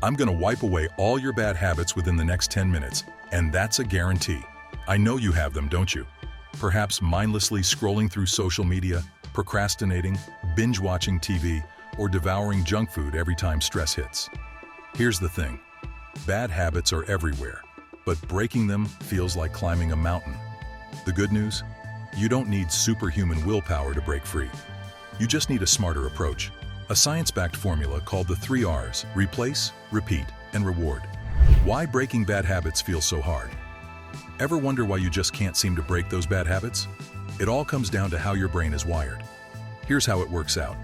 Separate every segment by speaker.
Speaker 1: I'm gonna wipe away all your bad habits within the next 10 minutes, and that's a guarantee. I know you have them, don't you? Perhaps mindlessly scrolling through social media, procrastinating, binge-watching TV, or devouring junk food every time stress hits. Here's the thing. Bad habits are everywhere, but breaking them feels like climbing a mountain. The good news? You don't need superhuman willpower to break free. You just need a smarter approach. A science-backed formula called the 3 R's: replace, repeat, and reward. Why breaking bad habits feels so hard? Ever wonder why you just can't seem to break those bad habits? It all comes down to how your brain is wired. Here's how it works out.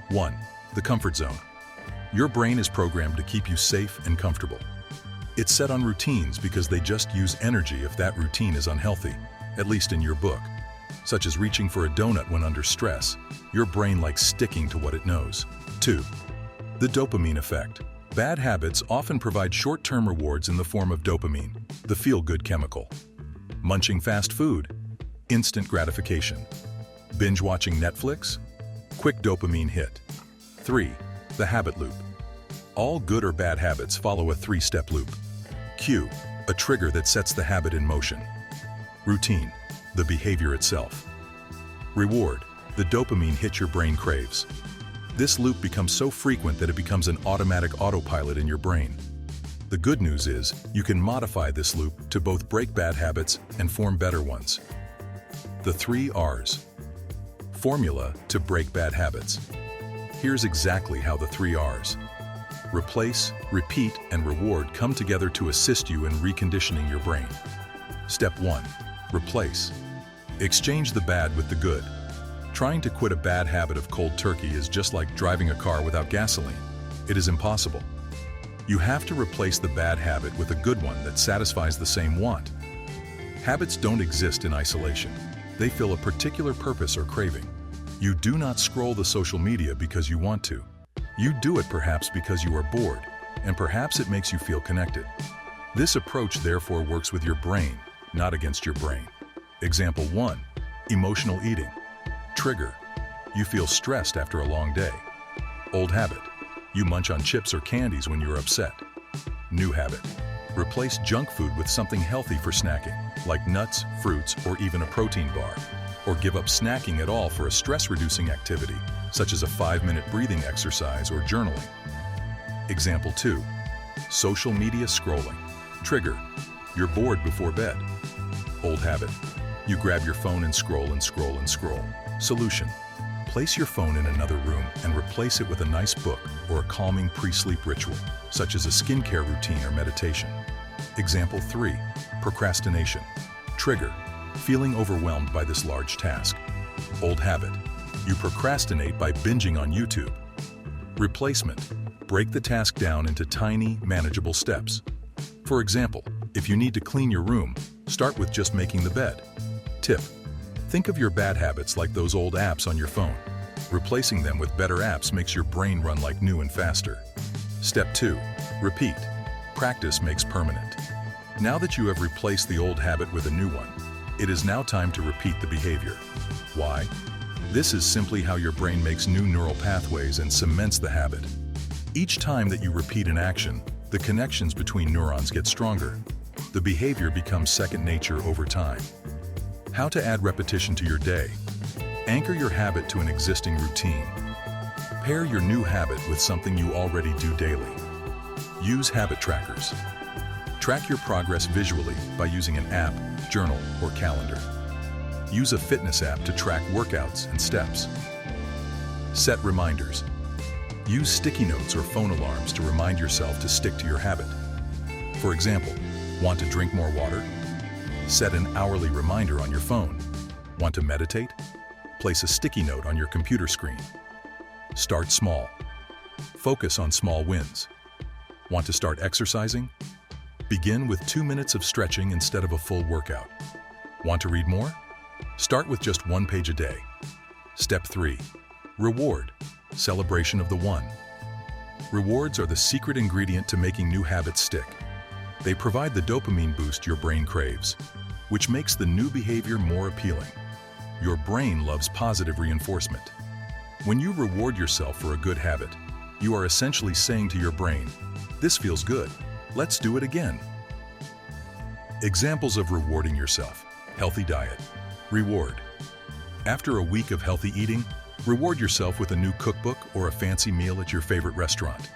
Speaker 1: 1. The comfort zone. Your brain is programmed to keep you safe and comfortable. It's set on routines because they just use energy if that routine is unhealthy, at least in your book. Such as reaching for a donut when under stress, your brain likes sticking to what it knows. 2. The dopamine effect. Bad habits often provide short-term rewards in the form of dopamine, the feel-good chemical. Munching fast food, instant gratification. Binge-watching Netflix, quick dopamine hit. 3. The habit loop. All good or bad habits follow a 3-step loop. Cue, a trigger that sets the habit in motion. Routine, the behavior itself. Reward, the dopamine hit your brain craves. This loop becomes so frequent that it becomes an automatic autopilot in your brain. The good news is, you can modify this loop to both break bad habits and form better ones. The 3 R's. Formula to break bad habits. Here's exactly how the 3 R's. Replace, repeat, and reward come together to assist you in reconditioning your brain. Step 1. Replace. Exchange the bad with the good. Trying to quit a bad habit of cold turkey is just like driving a car without gasoline. It is impossible. You have to replace the bad habit with a good one that satisfies the same want. Habits don't exist in isolation. They fill a particular purpose or craving. You do not scroll the social media because you want to. You do it perhaps because you are bored, and perhaps it makes you feel connected. This approach therefore works with your brain, not against your brain. Example 1. Emotional eating. Trigger. You feel stressed after a long day. Old habit. You munch on chips or candies when you're upset. New habit. Replace junk food with something healthy for snacking, like nuts, fruits, or even a protein bar. Or give up snacking at all for a stress-reducing activity, such as a 5-minute breathing exercise or journaling. Example 2. Social media scrolling. Trigger. You're bored before bed. Old habit. You grab your phone and scroll and scroll and scroll. Solution. Place your phone in another room and replace it with a nice book or a calming pre-sleep ritual, such as a skincare routine or meditation. Example 3. Procrastination. Trigger. Feeling overwhelmed by this large task. Old habit. You procrastinate by binging on YouTube. Replacement. Break the task down into tiny, manageable steps. For example, if you need to clean your room, start with just making the bed. Tip. Think of your bad habits like those old apps on your phone. Replacing them with better apps makes your brain run like new and faster. Step 2. Repeat. Practice makes permanent. Now that you have replaced the old habit with a new one, it is now time to repeat the behavior. Why? This is simply how your brain makes new neural pathways and cements the habit. Each time that you repeat an action, the connections between neurons get stronger. The behavior becomes second nature over time. How to add repetition to your day. Anchor your habit to an existing routine. Pair your new habit with something you already do daily. Use habit trackers. Track your progress visually by using an app, journal, or calendar. Use a fitness app to track workouts and steps. Set reminders. Use sticky notes or phone alarms to remind yourself to stick to your habit. For example, want to drink more water? Set an hourly reminder on your phone. Want to meditate? Place a sticky note on your computer screen. Start small. Focus on small wins. Want to start exercising? Begin with 2 minutes of stretching instead of a full workout. Want to read more? Start with just 1 page a day. Step 3. Reward. Celebration of the one. Rewards are the secret ingredient to making new habits stick. They provide the dopamine boost your brain craves, which makes the new behavior more appealing. Your brain loves positive reinforcement. When you reward yourself for a good habit, you are essentially saying to your brain, This feels good. Let's do it again. Examples of rewarding yourself. Healthy diet. Reward. After a week of healthy eating, reward yourself with a new cookbook or a fancy meal at your favorite restaurant.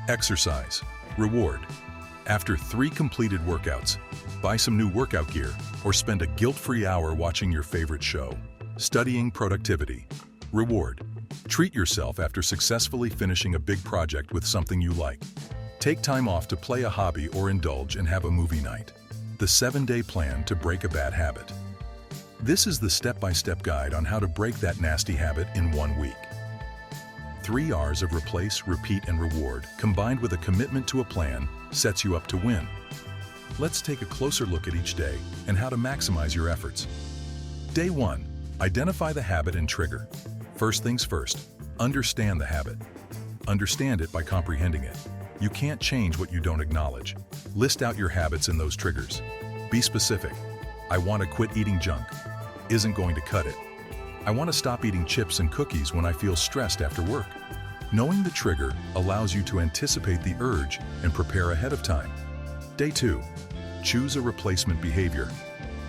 Speaker 1: Exercise. Reward. After 3 completed workouts, buy some new workout gear or spend a guilt-free hour watching your favorite show. Studying productivity. Reward. Treat yourself after successfully finishing a big project with something you like. Take time off to play a hobby or indulge and have a movie night. The 7-day plan to break a bad habit. This is the step-by-step guide on how to break that nasty habit in 1 week. 3 R's of replace, repeat, and reward, combined with a commitment to a plan, sets you up to win. Let's take a closer look at each day and how to maximize your efforts. Day 1. Identify the habit and trigger. First things first, understand the habit. Understand it by comprehending it. You can't change what you don't acknowledge. List out your habits and those triggers. Be specific. I want to quit eating junk. Isn't going to cut it. I want to stop eating chips and cookies when I feel stressed after work. Knowing the trigger allows you to anticipate the urge and prepare ahead of time. Day 2. Choose a replacement behavior.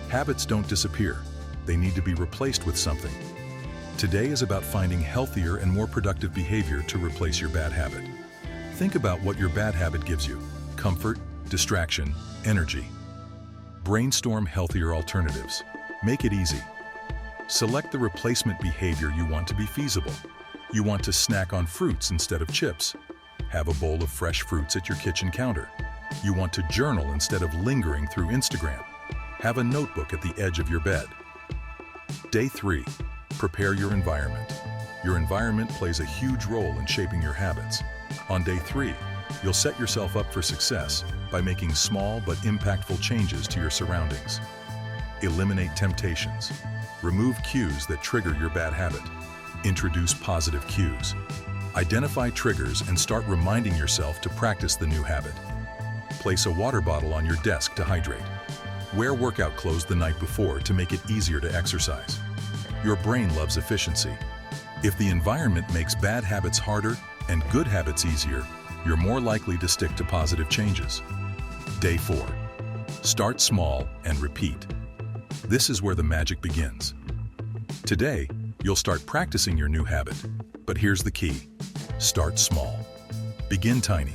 Speaker 1: Habits don't disappear. They need to be replaced with something. Today is about finding healthier and more productive behavior to replace your bad habit. Think about what your bad habit gives you: comfort, distraction, energy. Brainstorm healthier alternatives. Make it easy. Select the replacement behavior you want to be feasible. You want to snack on fruits instead of chips. Have a bowl of fresh fruits at your kitchen counter. You want to journal instead of lingering through Instagram. Have a notebook at the edge of your bed. Day 3. Prepare your environment. Your environment plays a huge role in shaping your habits. On day 3, you'll set yourself up for success by making small but impactful changes to your surroundings. Eliminate temptations. Remove cues that trigger your bad habit. Introduce positive cues. Identify triggers and start reminding yourself to practice the new habit. Place a water bottle on your desk to hydrate. Wear workout clothes the night before to make it easier to exercise. Your brain loves efficiency. If the environment makes bad habits harder and good habits easier, you're more likely to stick to positive changes. Day 4. Start small and repeat. This is where the magic begins. Today, you'll start practicing your new habit, but here's the key. Start small. Begin tiny.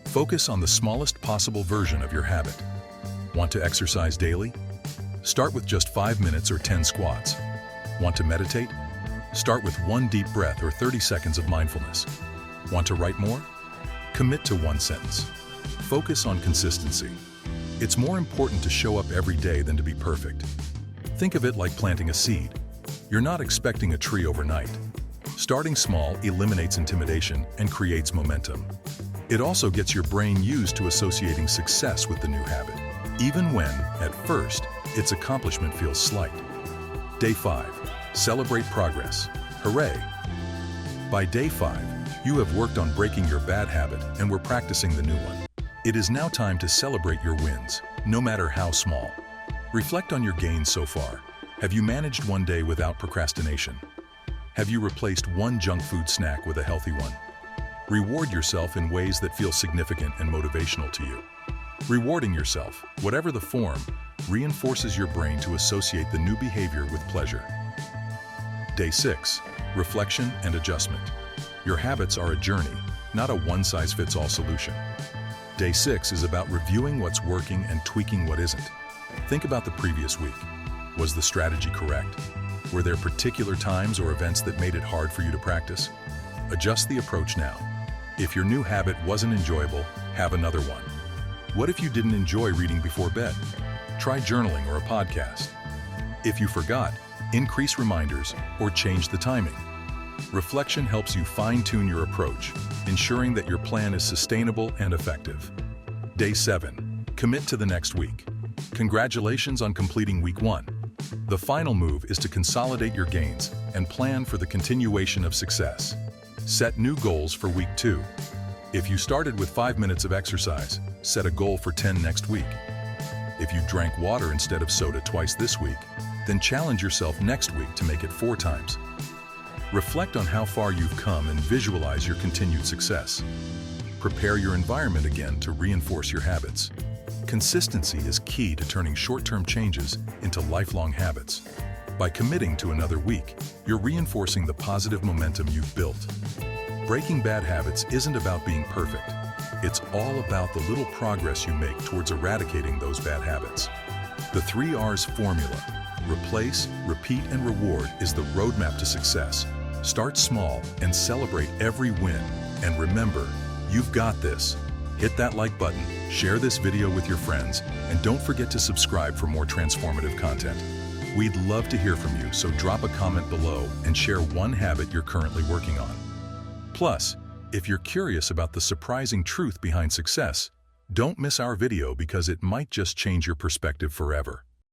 Speaker 1: Focus on the smallest possible version of your habit. Want to exercise daily? Start with just 5 minutes or 10 squats. Want to meditate? Start with 1 deep breath or 30 seconds of mindfulness. Want to write more? Commit to 1 sentence. Focus on consistency. It's more important to show up every day than to be perfect. Think of it like planting a seed. You're not expecting a tree overnight. Starting small eliminates intimidation and creates momentum. It also gets your brain used to associating success with the new habit, even when, at first, its accomplishment feels slight. Day 5. Celebrate progress. Hooray! By day 5, you have worked on breaking your bad habit and we're practicing the new one. It is now time to celebrate your wins, no matter how small. Reflect on your gains so far. Have you managed 1 day without procrastination? Have you replaced 1 junk food snack with a healthy one? Reward yourself in ways that feel significant and motivational to you. Rewarding yourself, whatever the form, reinforces your brain to associate the new behavior with pleasure. Day 6. Reflection and adjustment. Your habits are a journey, not a one-size-fits-all solution. Day 6 is about reviewing what's working and tweaking what isn't. Think about the previous week. Was the strategy correct? Were there particular times or events that made it hard for you to practice? Adjust the approach now. If your new habit wasn't enjoyable, have another one. What if you didn't enjoy reading before bed? Try journaling or a podcast. If you forgot, increase reminders or change the timing. Reflection helps you fine-tune your approach, ensuring that your plan is sustainable and effective. Day 7. Commit to the next week. Congratulations on completing week 1. The final move is to consolidate your gains and plan for the continuation of success. Set new goals for week 2. If you started with 5 minutes of exercise, set a goal for 10 next week. If you drank water instead of soda twice this week, then challenge yourself next week to make it 4 times. Reflect on how far you've come and visualize your continued success. Prepare your environment again to reinforce your habits. Consistency is key to turning short-term changes into lifelong habits. By committing to another week, you're reinforcing the positive momentum you've built. Breaking bad habits isn't about being perfect. It's all about the little progress you make towards eradicating those bad habits. The 3 R's formula, replace, repeat, and reward, is the roadmap to success. Start small and celebrate every win. And remember, you've got this. Hit that like button, share this video with your friends, and don't forget to subscribe for more transformative content. We'd love to hear from you, so drop a comment below and share one habit you're currently working on. Plus, if you're curious about the surprising truth behind success, don't miss our video because it might just change your perspective forever.